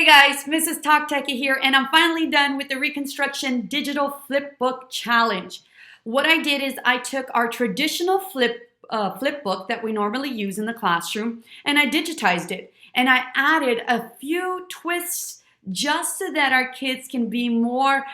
Hey guys, Mrs. Talktechie here, and I'm finally done with the Reconstruction Digital Flipbook Challenge. What I did is I took our traditional flipbook that we normally use in the classroom, and I digitized it. And I added a few twists just so that our kids can be more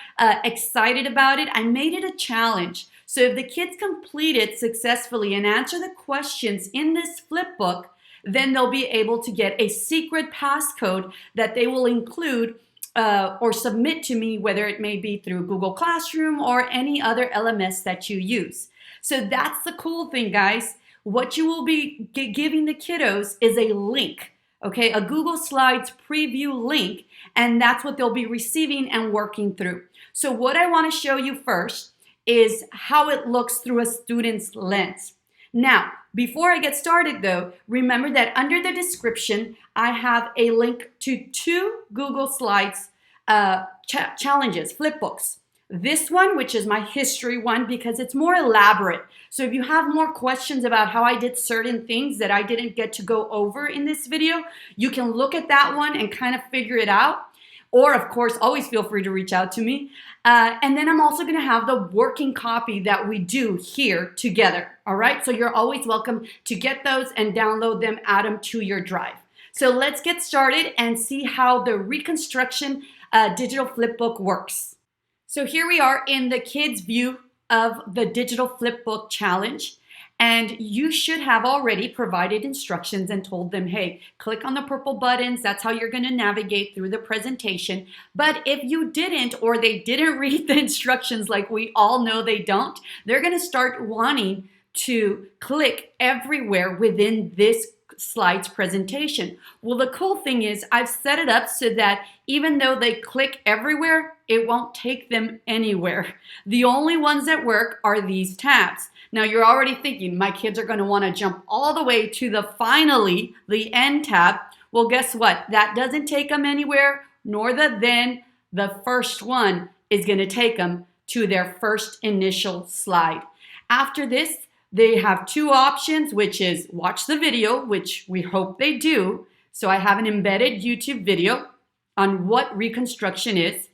excited about it. I made it a challenge. So if the kids complete it successfully and answer the questions in this flipbook, then they'll be able to get a secret passcode that they will include or submit to me, whether it may be through Google Classroom or any other LMS that you use. So that's the cool thing, guys. What you will be giving the kiddos is a link, okay, a Google Slides preview link, and that's what they'll be receiving and working through. So what I want to show you first is how it looks through a student's lens. Now, before I get started though, remember that under the description, I have a link to 2 Google Slides challenges, flipbooks. This one, which is my history one, because it's more elaborate. So if you have more questions about how I did certain things that I didn't get to go over in this video, you can look at that one and kind of figure it out. Or of course, always feel free to reach out to me. And then I'm also gonna have the working copy that we do here together, all right? So you're always welcome to get those and download them, add them to your drive. So let's get started and see how the Reconstruction Digital Flipbook works. So here we are in the kids' view of the Digital Flipbook Challenge. And you should have already provided instructions and told them, hey, click on the purple buttons. That's how you're going to navigate through the presentation. But if you didn't, or they didn't read the instructions like we all know they don't, they're going to start wanting to click everywhere within this slides presentation. Well, the cool thing is I've set it up so that even though they click everywhere, it won't take them anywhere. The only ones that work are these tabs. Now you're already thinking my kids are going to want to jump all the way to the end tab. Well, guess what? That doesn't take them anywhere, nor the then. The first one is going to take them to their first initial slide. After this, they have 2 options, which is watch the video, which we hope they do. So I have an embedded YouTube video on what reconstruction is.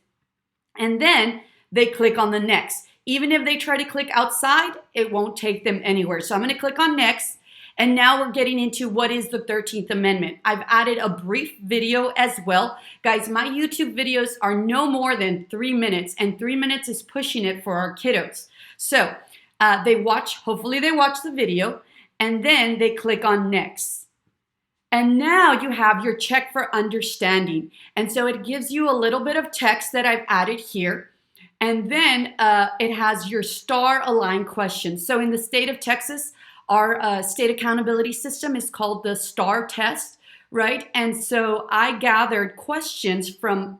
And then they click on the next. Even if they try to click outside, it won't take them anywhere. So I'm going to click on next. And now we're getting into what is the 13th Amendment. I've added a brief video as well. Guys, my YouTube videos are no more than 3 minutes, and 3 minutes is pushing it for our kiddos. So hopefully they watch the video, and then they click on next. And now you have your check for understanding. And so it gives you a little bit of text that I've added here. And then it has your star aligned questions. So in the state of Texas, our state accountability system is called the STAR test, right? And so I gathered questions from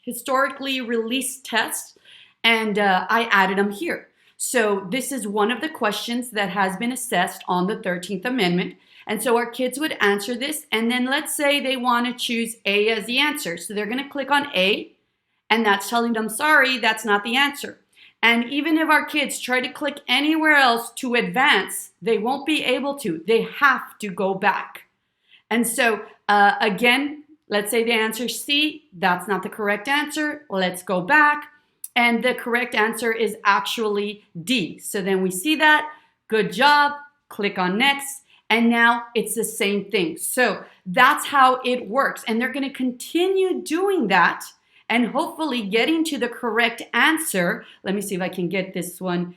historically released tests, and I added them here. So this is one of the questions that has been assessed on the 13th Amendment. And so our kids would answer this, and then let's say they want to choose A as the answer. So they're going to click on A, and that's telling them, sorry, that's not the answer. And even if our kids try to click anywhere else to advance, they won't be able to. They have to go back. And so again, let's say they answer C, that's not the correct answer. Let's go back. And the correct answer is actually D. So then we see that, good job, click on next. And now it's the same thing. So that's how it works. And they're going to continue doing that and hopefully getting to the correct answer. Let me see if I can get this one.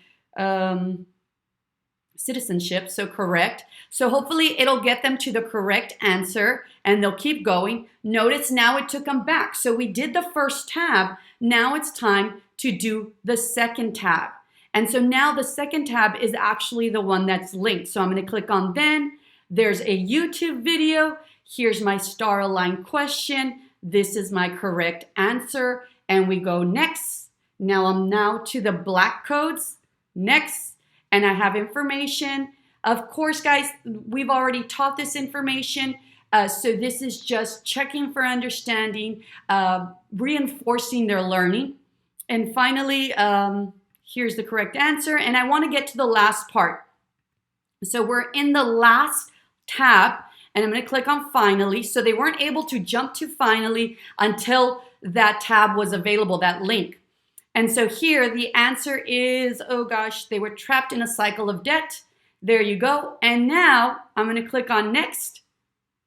Citizenship, so correct. So hopefully it'll get them to the correct answer, and they'll keep going. Notice now it took them back. So we did the first tab. Now it's time to do the second tab. And so now the second tab is actually the one that's linked. So I'm going to click on then. There's a YouTube video. Here's my star aligned question. This is my correct answer. And we go next. Now I'm to the black codes. Next. And I have information. Of course, guys, we've already taught this information. So this is just checking for understanding, reinforcing their learning. And finally, here's the correct answer. And I want to get to the last part. So we're in the last tab. and I'm going to click on finally. So they weren't able to jump to finally until that tab was available, that link. And so here the answer is, oh gosh, they were trapped in a cycle of debt. There you go. And now I'm going to click on next,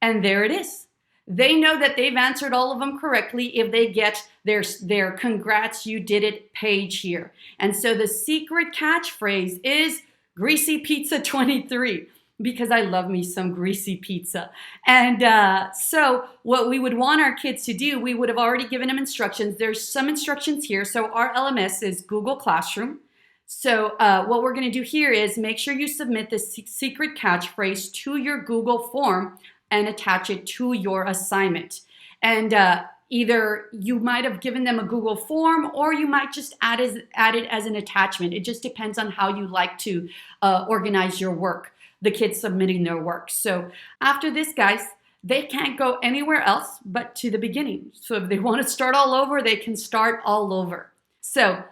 and there it is. They know that they've answered all of them correctly if they get their congrats, you did it page here. And so the secret catchphrase is Greasy Pizza 23, because I love me some greasy pizza. And so what we would want our kids to do, we would have already given them instructions. There's some instructions here. So our LMS is Google Classroom. So what we're going to do here is make sure you submit the secret catchphrase to your Google form and attach it to your assignment. And either you might have given them a Google form, or you might just add it as an attachment. It just depends on how you like to organize your work, the kids submitting their work. So after this, guys, they can't go anywhere else but to the beginning. So if they want to start all over, they can start all over. So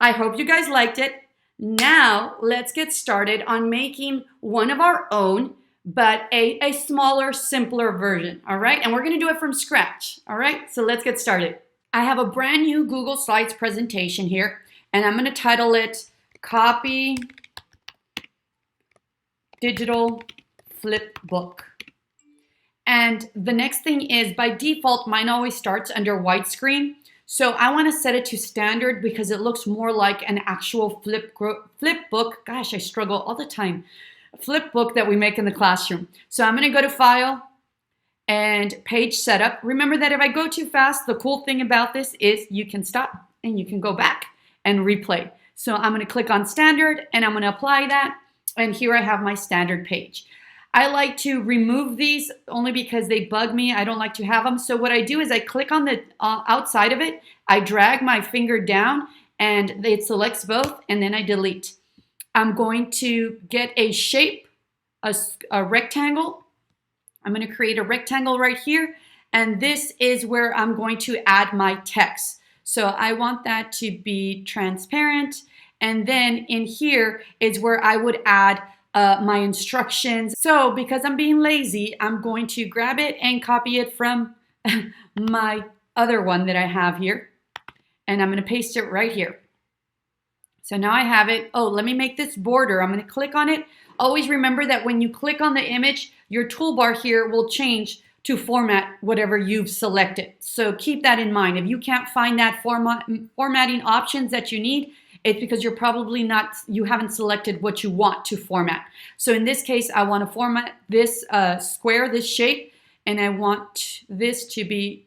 I hope you guys liked it. Now let's get started on making one of our own, but a smaller, simpler version, all right? And we're gonna do it from scratch, all right? So let's get started. I have a brand new Google Slides presentation here, and I'm gonna title it Copy Digital Flipbook. And the next thing is, by default, mine always starts under widescreen. So I want to set it to standard because it looks more like an actual flipbook. Gosh, I struggle all the time. Flipbook that we make in the classroom. So I'm going to go to File and Page Setup. Remember that if I go too fast, the cool thing about this is you can stop and you can go back and replay. So I'm going to click on Standard and I'm going to apply that. And here I have my standard page. I like to remove these only because they bug me. I don't like to have them. So what I do is I click on the outside of it. I drag my finger down and it selects both, and then I delete. I'm going to get a shape, a rectangle. I'm going to create a rectangle right here. And this is where I'm going to add my text. So I want that to be transparent. And then in here is where I would add my instructions. So because I'm being lazy, I'm going to grab it and copy it from my other one that I have here. And I'm going to paste it right here. So now I have it. Oh, let me make this border. I'm going to click on it. Always remember that when you click on the image, your toolbar here will change to format whatever you've selected. So keep that in mind. If you can't find that formatting options that you need, it's because you haven't selected what you want to format. So in this case, I want to format this square, this shape, and I want this to be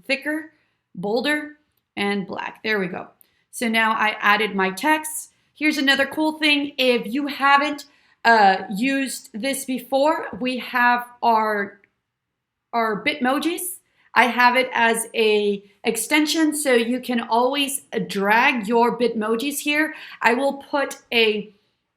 thicker, bolder, and black. There we go. So now I added my text. Here's another cool thing. If you haven't used this before, we have our Bitmojis. I have it as a extension, so you can always drag your Bitmojis here. I will put my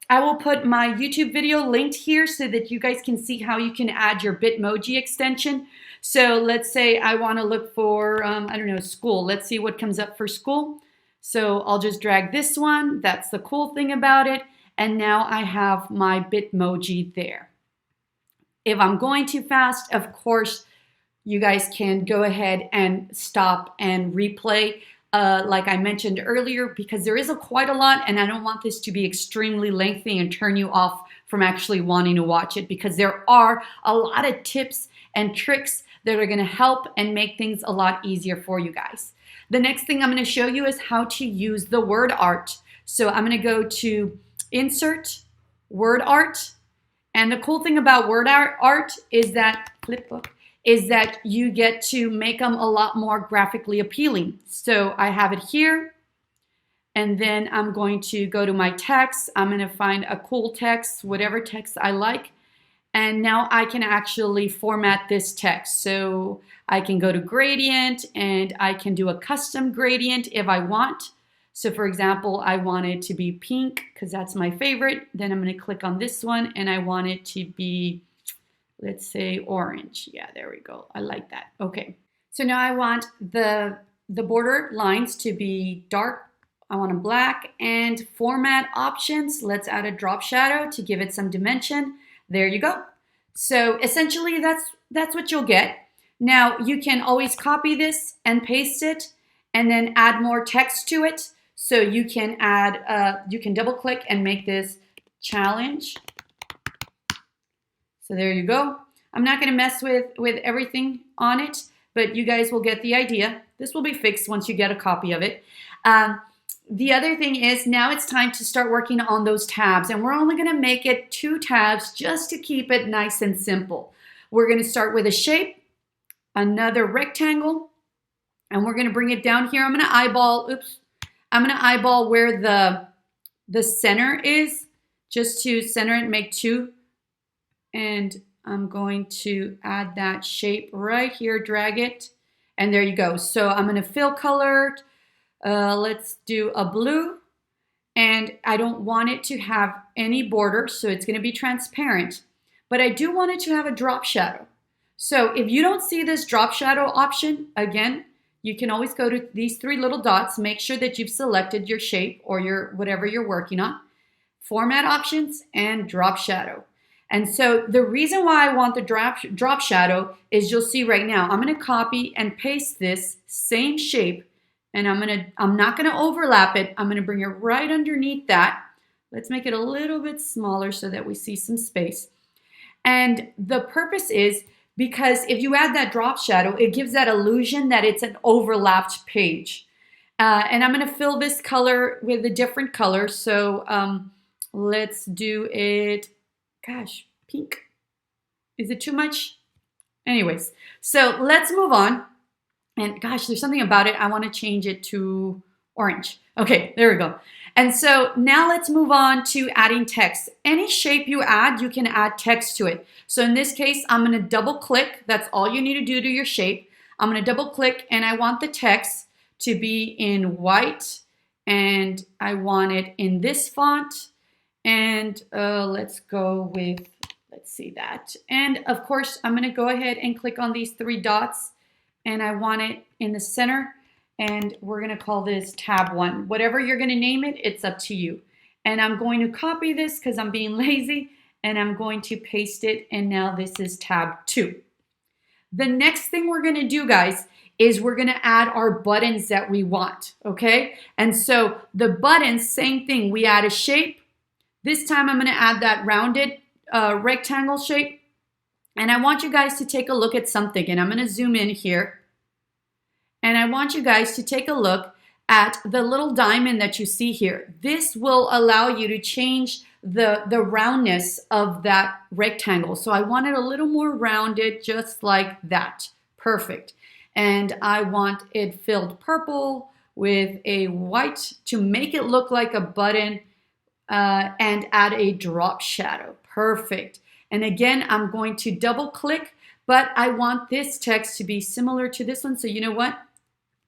YouTube video linked here so that you guys can see how you can add your Bitmoji extension. So let's say I want to look for, I don't know, school. Let's see what comes up for school. So I'll just drag this one. That's the cool thing about it. And now I have my Bitmoji there. If I'm going too fast, of course, you guys can go ahead and stop and replay like I mentioned earlier, because there is quite a lot, and I don't want this to be extremely lengthy and turn you off from actually wanting to watch it, because there are a lot of tips and tricks that are going to help and make things a lot easier for you guys. The next thing I'm going to show you is how to use the word art. So I'm going to go to Insert, Word Art. And the cool thing about word art is that Flipbook is that you get to make them a lot more graphically appealing. So I have it here, and then I'm going to go to my text. I'm going to find a cool text, whatever text I like, and now I can actually format this text. So I can go to gradient, and I can do a custom gradient if I want. So for example, I want it to be pink because that's my favorite. Then I'm going to click on this one, and I want it to be, let's say, orange. Yeah, there we go. I like that. Okay. So now I want the border lines to be dark. I want them black, and format options. Let's add a drop shadow to give it some dimension. There you go. So essentially that's what you'll get. Now you can always copy this and paste it and then add more text to it. So you can add, you can double click and make this challenge. So there you go. I'm not going to mess with everything on it, but you guys will get the idea. This will be fixed once you get a copy of it. The other thing is now it's time to start working on those tabs, and we're only going to make it 2 tabs just to keep it nice and simple. We're going to start with a shape, another rectangle, and we're going to bring it down here. I'm going to eyeball where the center is, just to center it, make 2. And I'm going to add that shape right here, drag it, and there you go. So I'm going to fill color. Let's do a blue, and I don't want it to have any border, so it's going to be transparent, but I do want it to have a drop shadow. So if you don't see this drop shadow option, again, you can always go to these 3 little dots, make sure that you've selected your shape or your whatever you're working on, format options, and drop shadow. And so the reason why I want the drop shadow is you'll see right now, I'm going to copy and paste this same shape, and I'm not going to overlap it. I'm going to bring it right underneath that. Let's make it a little bit smaller so that we see some space. And the purpose is because if you add that drop shadow, it gives that illusion that it's an overlapped page. And I'm going to fill this color with a different color. So let's do it. Gosh, pink. Is it too much? Anyways, so let's move on. And gosh, there's something about it. I want to change it to orange. Okay, there we go. And so now let's move on to adding text. Any shape you add, you can add text to it. So in this case, I'm going to double click. That's all you need to do to your shape. I'm going to double click, and I want the text to be in white, and I want it in this font. And let's go with, let's see that. And of course, I'm going to go ahead and click on these 3 dots, and I want it in the center. And we're going to call this tab 1. Whatever you're going to name it, it's up to you. And I'm going to copy this because I'm being lazy, and I'm going to paste it. And now this is tab 2. The next thing we're going to do, guys, is we're going to add our buttons that we want. Okay. And so the buttons, same thing. We add a shape. This time I'm going to add that rounded rectangle shape. And I want you guys to take a look at something. And I'm going to zoom in here. And I want you guys to take a look at the little diamond that you see here. This will allow you to change the roundness of that rectangle. So I want it a little more rounded, just like that. Perfect. And I want it filled purple with a white to make it look like a button. And add a drop shadow. Perfect. And again, I'm going to double click, but I want this text to be similar to this one. So you know what?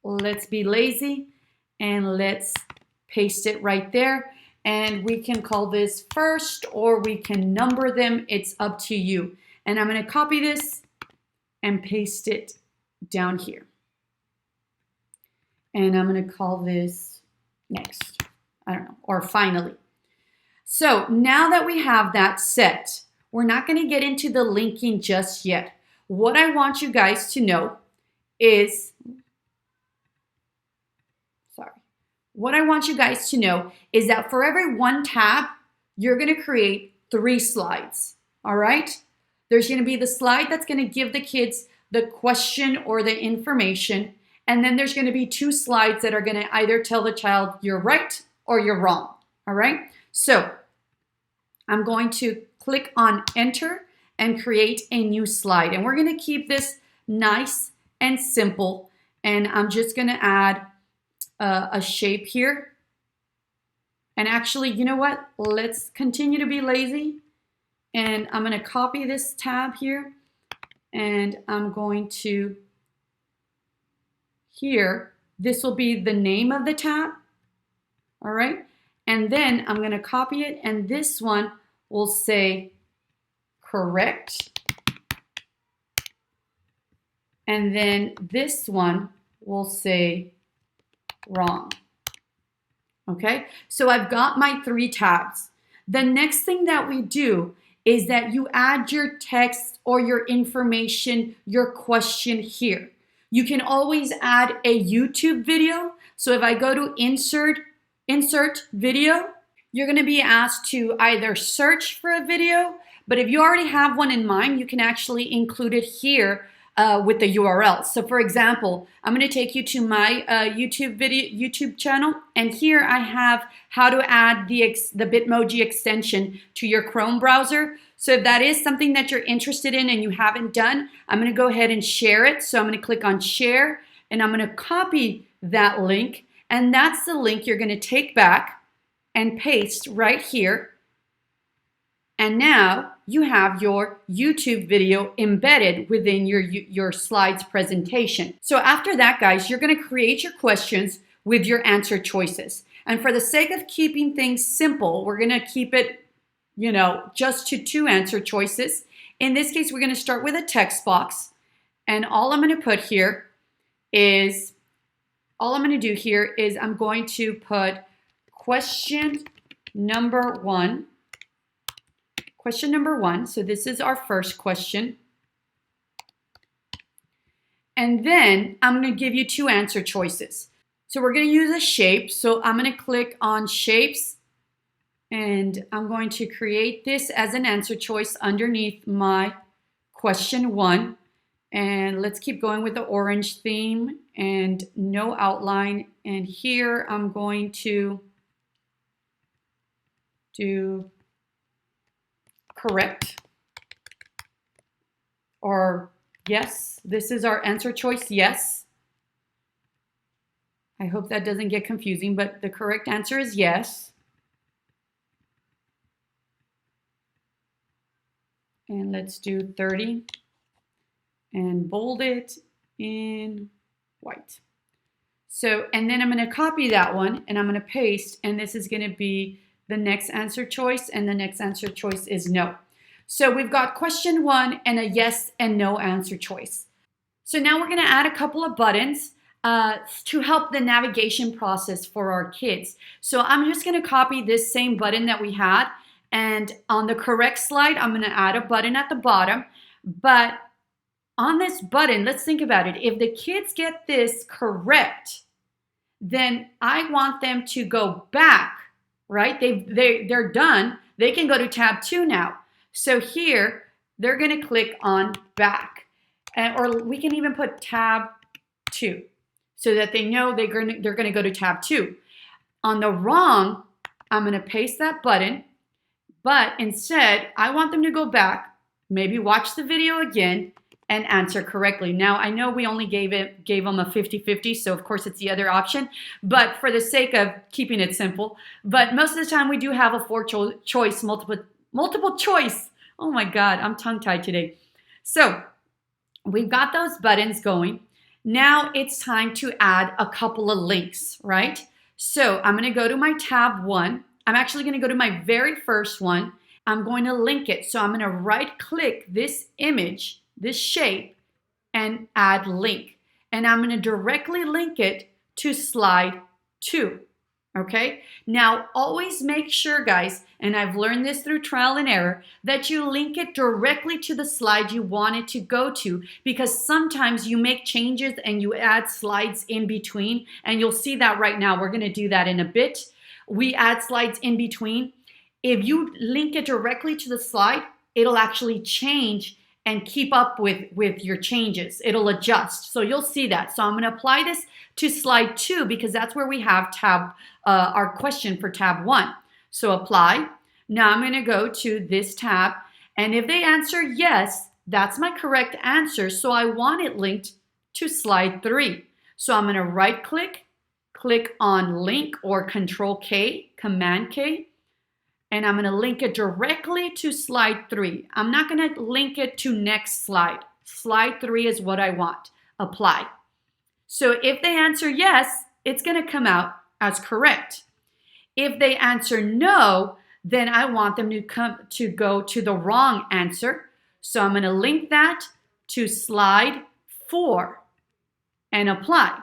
Let's be lazy and let's paste it right there. And we can call this first, or we can number them. It's up to you. And I'm going to copy this and paste it down here. And I'm going to call this next. I don't know, or finally. So now that we have that set, we're not going to get into the linking just yet. What I want you guys to know is, that for every 1 tab, you're going to create 3 slides. All right? There's going to be the slide that's going to give the kids the question or the information. And then there's going to be 2 slides that are going to either tell the child you're right or you're wrong. All right? So I'm going to click on enter and create a new slide. And we're going to keep this nice and simple. And I'm just going to add a shape here. And actually, you know what? Let's continue to be lazy. And I'm going to copy this tab here. And I'm going to, here, this will be the name of the tab. All right. And then I'm going to copy it. And this one will say correct. And then this one will say wrong. Okay, so I've got my 3 tabs. The next thing that we do is that you add your text or your information, your question here. You can always add a YouTube video. So if I go to insert video, you're going to be asked to either search for a video, but if you already have one in mind, you can actually include it here with the URL. So for example, I'm going to take you to my YouTube channel, and here I have how to add the Bitmoji extension to your Chrome browser. So if that is something that you're interested in and you haven't done, I'm going to go ahead and share it. So I'm going to click on share, and I'm going to copy that link, and that's the link you're going to take back and paste right here. And now you have your YouTube video embedded within your slides presentation. So after that, guys, you're going to create your questions with your answer choices. And for the sake of keeping things simple, we're going to keep it, just to 2 answer choices. In this case, we're going to start with a text box. And all I'm going to put here is, I'm going to put question number 1. Question number 1, so this is our first question. And then I'm going to give you 2 answer choices. So we're going to use a shape. So I'm going to click on shapes, and I'm going to create this as an answer choice underneath my question 1. And let's keep going with the orange theme and no outline. And here I'm going to do correct or yes. This is our answer choice, yes. I hope that doesn't get confusing, but the correct answer is yes. And let's do 30 and bold it in white. So, and then I'm going to copy that one and I'm going to paste, and this is going to be the next answer choice, and the next answer choice is no. So we've got question 1 and a yes and no answer choice. So now we're going to add a couple of buttons to help the navigation process for our kids. So I'm just going to copy this same button that we had, and on the correct slide, I'm going to add a button at the bottom. But on this button, let's think about it. If the kids get this correct, then I want them to go back. Right? They're done. They can go to tab 2 now. So here, they're going to click on back. Or we can even put tab 2 so that they know they're going to go to tab 2. On the wrong, I'm going to paste that button. But instead, I want them to go back, maybe watch the video again, and answer correctly. Now, I know we only gave them a 50-50, so of course it's the other option, but for the sake of keeping it simple, but most of the time we do have a 4-choice, multiple choice. Oh my God, I'm tongue-tied today. So we've got those buttons going. Now it's time to add a couple of links, right? So I'm gonna go to my tab 1. I'm actually gonna go to my very first one. I'm going to link it. So I'm gonna right-click this image, this shape, and add link. And I'm going to directly link it to slide 2. Okay? Now, always make sure, guys, and I've learned this through trial and error, that you link it directly to the slide you want it to go to, because sometimes you make changes and you add slides in between, and you'll see that right now. We're going to do that in a bit. We add slides in between. If you link it directly to the slide, it'll actually change and keep up with your changes. It'll adjust. So you'll see that. So I'm going to apply this to slide 2 because that's where we have our question for tab 1. So apply. Now I'm going to go to this tab, and if they answer yes, that's my correct answer. So I want it linked to slide 3. So I'm going to right click on link or Control K, Command K, and I'm going to link it directly to slide 3. I'm not going to link it to next slide. Slide 3 is what I want. Apply. So if they answer yes, it's going to come out as correct. If they answer no, then I want them to go to the wrong answer. So I'm going to link that to slide 4 and apply.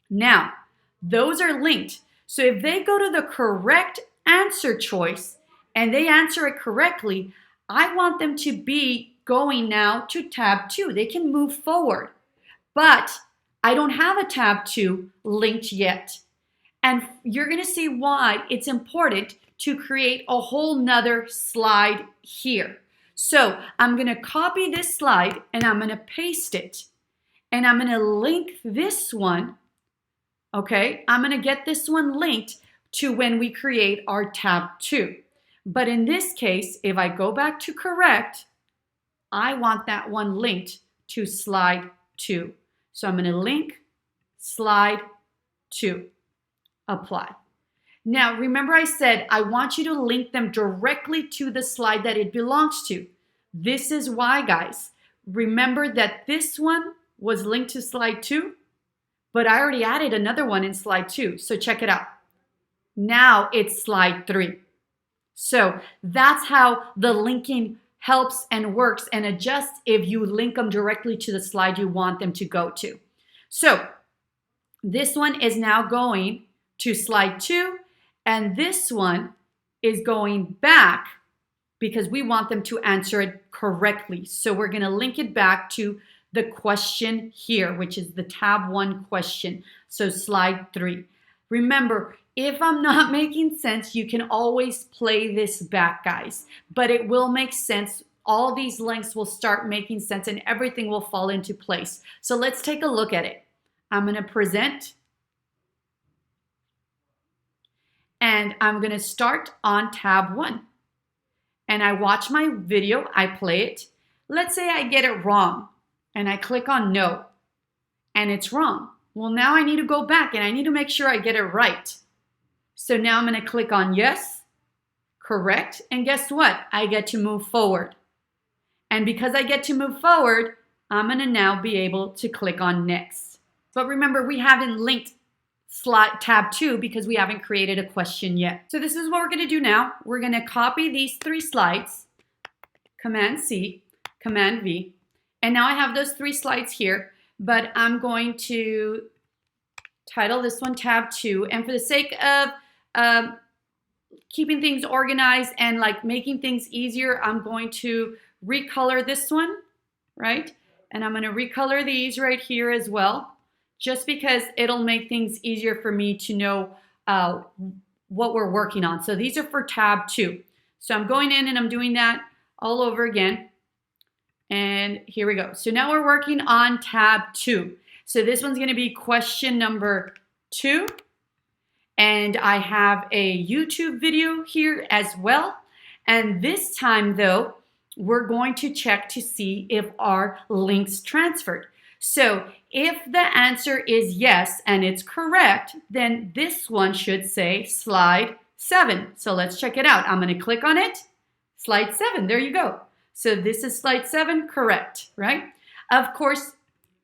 Now, those are linked. So if they go to the correct answer choice and they answer it correctly, I want them to be going now to tab 2. They can move forward, but I don't have a tab 2 linked yet. And you're going to see why it's important to create a whole nother slide here. So I'm going to copy this slide and I'm going to paste it. And I'm going to link this one. Okay, I'm going to get this one linked to when we create our tab 2. But in this case, if I go back to correct, I want that one linked to slide 2. So I'm going to link slide 2. Apply. Now, remember I said I want you to link them directly to the slide that it belongs to. This is why, guys. Remember that this one was linked to slide 2, but I already added another one in slide 2. So check it out. Now it's slide 3. So that's how the linking helps and works and adjusts if you link them directly to the slide you want them to go to. So this one is now going to slide 2, and this one is going back because we want them to answer it correctly. So we're going to link it back to the question here, which is the tab 1 question. So slide 3. Remember, if I'm not making sense, you can always play this back, guys, but it will make sense. All these links will start making sense and everything will fall into place. So let's take a look at it. I'm going to present. And I'm going to start on tab 1. And I watch my video, I play it. Let's say I get it wrong and I click on no and it's wrong. Well, now I need to go back and I need to make sure I get it right. So now I'm going to click on yes, correct, and guess what? I get to move forward. And because I get to move forward, I'm going to now be able to click on next. But remember, we haven't linked slide tab 2 because we haven't created a question yet. So this is what we're going to do now. We're going to copy these 3 slides, Command C, Command V, and now I have those 3 slides here, but I'm going to title this one tab 2, and for the sake of keeping things organized and like making things easier, I'm going to recolor this one, right? And I'm going to recolor these right here as well, just because it'll make things easier for me to know what we're working on. So these are for tab 2. So I'm going in and I'm doing that all over again. And here we go. So now we're working on tab 2. So this one's going to be question number 2. And I have a YouTube video here as well. And this time though, we're going to check to see if our links transferred. So if the answer is yes and it's correct, then this one should say slide 7. So let's check it out. I'm going to click on it. Slide 7. There you go. So this is slide 7, correct, right? Of course,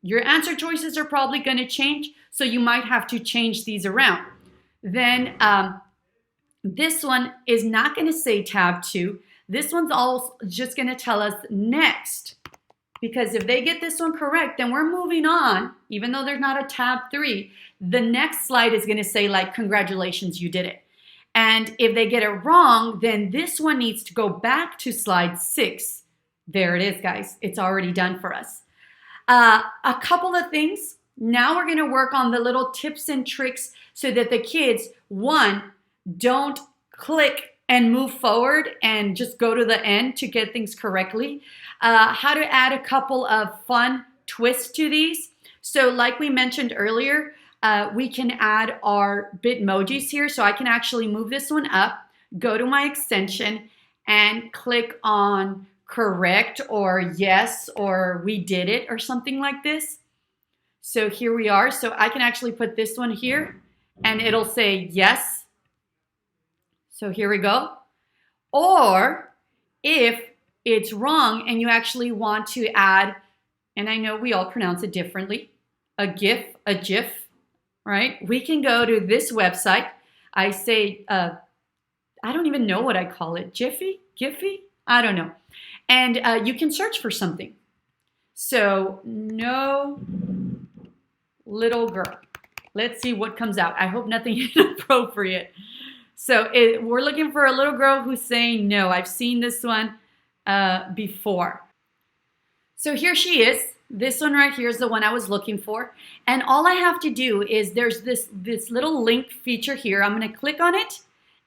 your answer choices are probably going to change, so you might have to change these around. Then this one is not going to say tab 2. This one's all just going to tell us next. Because if they get this one correct, then we're moving on. Even though there's not a tab 3, the next slide is going to say like, congratulations, you did it. And if they get it wrong, then this one needs to go back to slide 6. There it is, guys. It's already done for us. A couple of things. Now we're going to work on the little tips and tricks so that the kids, one, don't click and move forward and just go to the end to get things correctly. How to add a couple of fun twists to these. So like we mentioned earlier, we can add our Bitmojis here. So I can actually move this one up, go to my extension, and click on correct or yes or we did it or something like this. So here we are. So I can actually put this one here and it'll say yes. So here we go. Or if it's wrong and you actually want to add, and I know we all pronounce it differently, a GIF, right? We can go to this website. I say, I don't even know what I call it. Giphy? I don't know. And you can search for something. So no little girl. Let's see what comes out. I hope nothing inappropriate. So we're looking for a little girl who's saying no. I've seen this one. before. So here she is. This one right here is the one I was looking for. And all I have to do is there's this little link feature here. I'm going to click on it,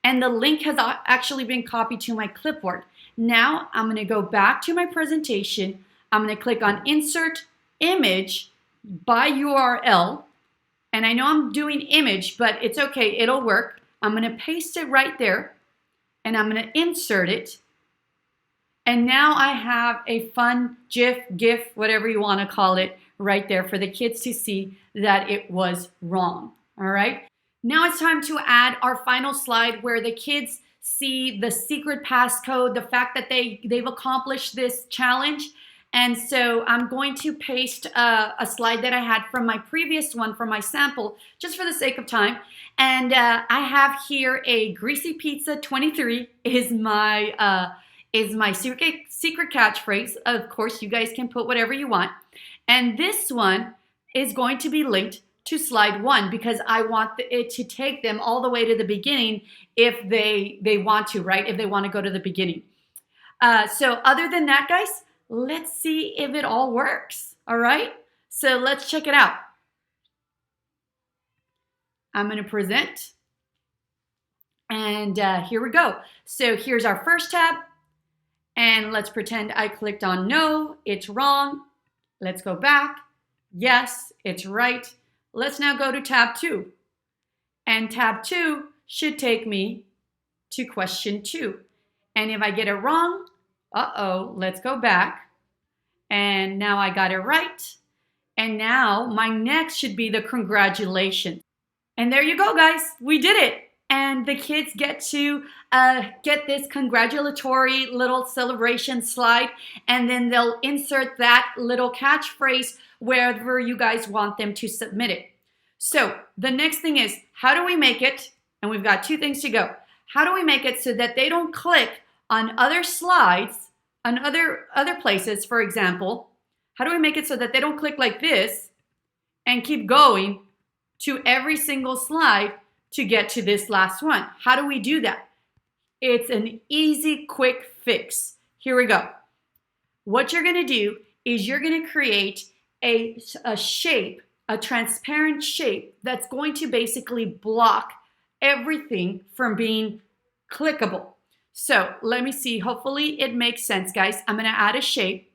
and the link has actually been copied to my clipboard. Now I'm going to go back to my presentation. I'm going to click on Insert Image by URL. And I know I'm doing image, but it's okay. It'll work. I'm going to paste it right there, and I'm going to insert it. And now I have a fun GIF, whatever you want to call it, right there for the kids to see that it was wrong. All right. Now it's time to add our final slide where the kids see the secret passcode, the fact that they've accomplished this challenge. And so I'm going to paste a slide that I had from my previous one, from my sample, just for the sake of time. And I have here a Greasy Pizza 23 is my secret catchphrase. Of course, you guys can put whatever you want. And this one is going to be linked to slide 1 because I want it to take them all the way to the beginning if they want to, right? If they want to go to the beginning. So other than that, guys, let's see if it all works. All right? So let's check it out. I'm going to present. And here we go. So here's our first tab. And let's pretend I clicked on no, it's wrong. Let's go back. Yes, it's right. Let's now go to tab 2. And tab 2 should take me to question 2. And if I get it wrong, let's go back. And now I got it right. And now my next should be the congratulations. And there you go, guys. We did it. And the kids get to get this congratulatory little celebration slide, and then they'll insert that little catchphrase wherever you guys want them to submit it. So the next thing is, how do we make it? And we've got 2 things to go. How do we make it so that they don't click on other slides, on other places, for example? How do we make it so that they don't click like this and keep going to every single slide to get to this last one? How do we do that? It's an easy, quick fix. Here we go. What you're going to do is you're going to create a shape, a transparent shape that's going to basically block everything from being clickable. So let me see. Hopefully it makes sense, guys. I'm going to add a shape,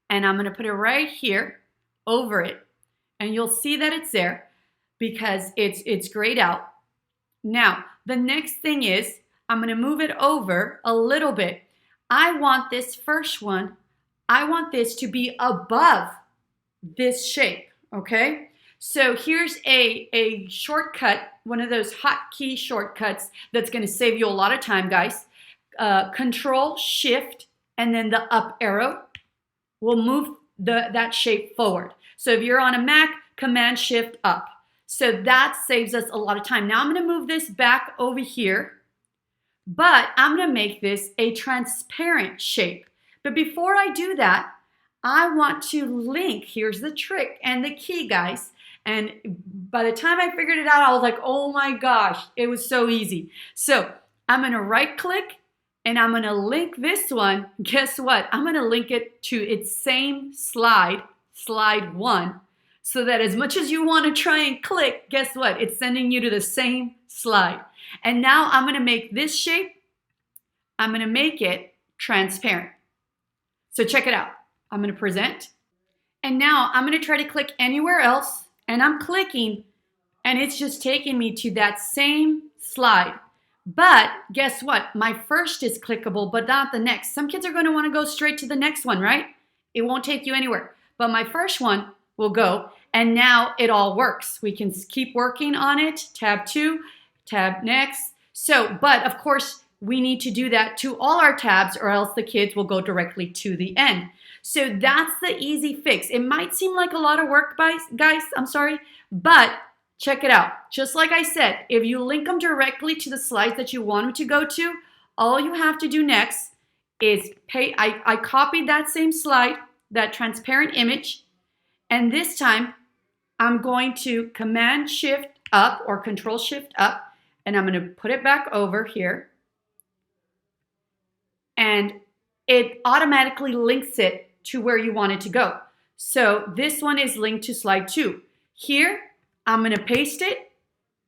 and I'm going to put it right here over it. And you'll see that it's there because it's grayed out. Now, the next thing is I'm going to move it over a little bit. I want this first one, I want this to be above this shape, okay? So here's a shortcut, one of those hotkey shortcuts that's going to save you a lot of time, guys. Control, Shift, and then the up arrow will move that shape forward. So if you're on a Mac, Command Shift up. So that saves us a lot of time. Now I'm going to move this back over here, but I'm going to make this a transparent shape. But before I do that, I want to link. Here's the trick and the key, guys. And by the time I figured it out, I was like, oh my gosh, it was so easy. So I'm going to right click and I'm going to link this one. Guess what? I'm going to link it to its same slide, slide 1. So that as much as you want to try and click, guess what? It's sending you to the same slide. And now I'm going to make this shape, I'm going to make it transparent. So check it out. I'm going to present. And now I'm going to try to click anywhere else. And I'm clicking, and it's just taking me to that same slide. But guess what? My first is clickable, but not the next. Some kids are going to want to go straight to the next one, right? It won't take you anywhere. But my first one will go. And now it all works. We can keep working on it. Tab 2, tab next. So, but of course, we need to do that to all our tabs or else the kids will go directly to the end. So that's the easy fix. It might seem like a lot of work, guys, I'm sorry, but check it out. Just like I said, if you link them directly to the slides that you want them to go to, all you have to do next is I copied that same slide, that transparent image, and this time I'm going to Command Shift up or Control Shift up, and I'm going to put it back over here. And it automatically links it to where you want it to go. So this one is linked to slide 2. Here, I'm going to paste it,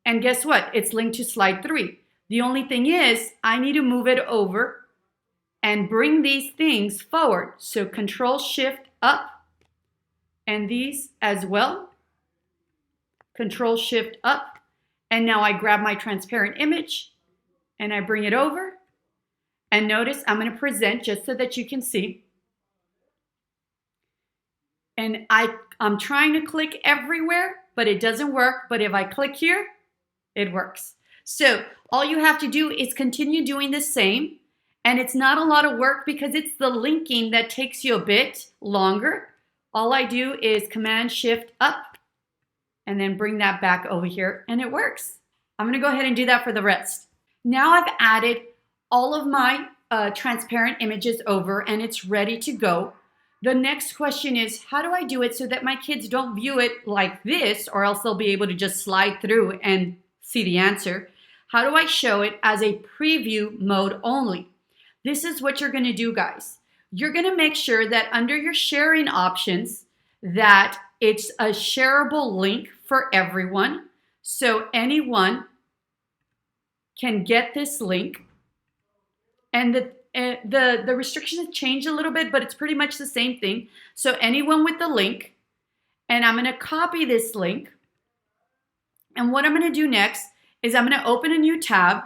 and guess what? It's linked to slide 3. The only thing is, I need to move it over and bring these things forward. So Control Shift up, and these as well. Control Shift up, and now I grab my transparent image and I bring it over. And notice I'm going to present just so that you can see. And I'm trying to click everywhere, but it doesn't work. But if I click here, it works. So all you have to do is continue doing the same. And it's not a lot of work because it's the linking that takes you a bit longer. All I do is Command Shift up and then bring that back over here, and it works. I'm going to go ahead and do that for the rest. Now I've added all of my transparent images over, and it's ready to go. The next question is, how do I do it so that my kids don't view it like this, or else they'll be able to just slide through and see the answer? How do I show it as a preview mode only? This is what you're going to do, guys. You're going to make sure that under your sharing options that it's a shareable link for everyone, so anyone can get this link. And the restrictions have changed a little bit, but it's pretty much the same thing. So anyone with the link, and I'm going to copy this link. And what I'm going to do next is I'm going to open a new tab.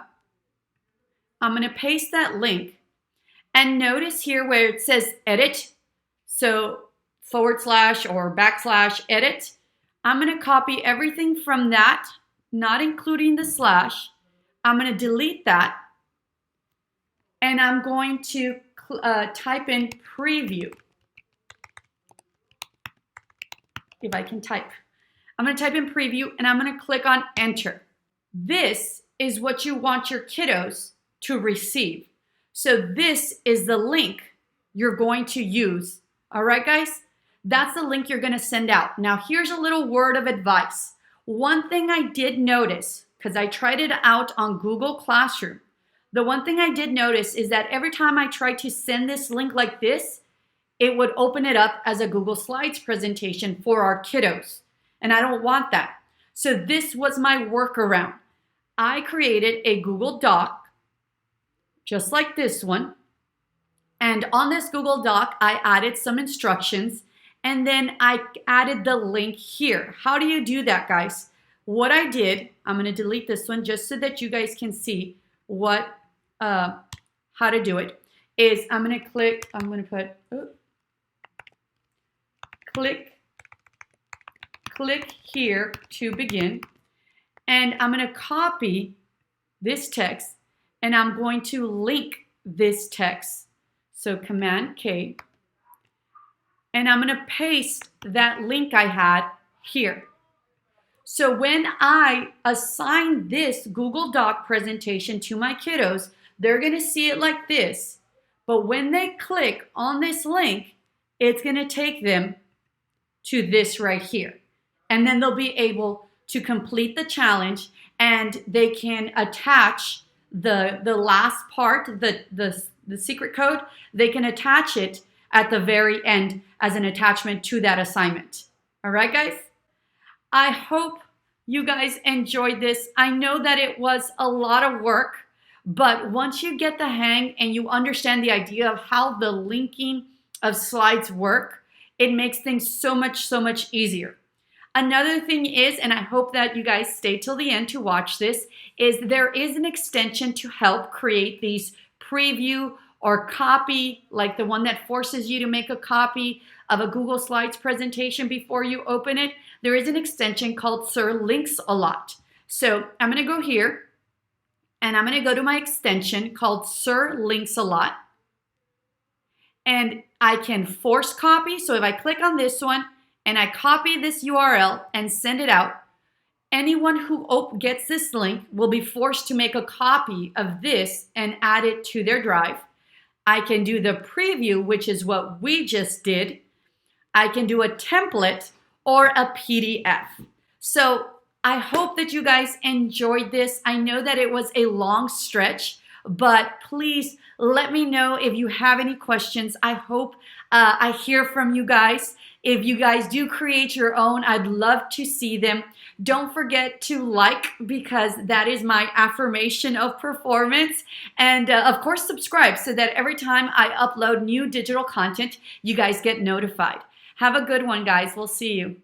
I'm going to paste that link. And notice here where it says edit, so / or / edit. I'm going to copy everything from that, not including the slash. I'm going to delete that. And I'm going to type in preview. If I can type. I'm going to type in preview, and I'm going to click on enter. This is what you want your kiddos to receive. So this is the link you're going to use. All right, guys? That's the link you're going to send out. Now, here's a little word of advice. One thing I did notice, because I tried it out on Google Classroom, the one thing I did notice is that every time I tried to send this link like this, it would open it up as a Google Slides presentation for our kiddos. And I don't want that. So this was my workaround. I created a Google Doc, just like this one. And on this Google Doc, I added some instructions, and then I added the link here. How do you do that, guys? What I did, I'm going to delete this one just so that you guys can see how to do it, is I'm going to click, I'm going to put, click here to begin, and I'm going to copy this text, and I'm going to link this text. So Command K, and I'm going to paste that link I had here. So when I assign this Google Doc presentation to my kiddos, they're going to see it like this. But when they click on this link, it's going to take them to this right here. And then they'll be able to complete the challenge, and they can attach the last part, the secret code. They can attach it at the very end as an attachment to that assignment. All right, guys? I hope you guys enjoyed this. I know that it was a lot of work, but once you get the hang and you understand the idea of how the linking of slides work, it makes things so much easier. Another thing is, and I hope that you guys stay till the end to watch this, is there is an extension to help create these preview or copy, like the one that forces you to make a copy of a Google Slides presentation before you open it. There is an extension called Sir Links a Lot. So I'm going to go here, and I'm going to go to my extension called Sir Links a Lot. And I can force copy. So if I click on this one and I copy this URL and send it out, anyone who gets this link will be forced to make a copy of this and add it to their drive. I can do the preview, which is what we just did. I can do a template or a PDF. So I hope that you guys enjoyed this. I know that it was a long stretch, But please let me know if you have any questions. I hope I hear from you guys. If you guys do create your own, I'd love to see them. Don't forget to like, because that is my affirmation of performance. And of course, subscribe so that every time I upload new digital content, you guys get notified. Have a good one, guys. We'll see you.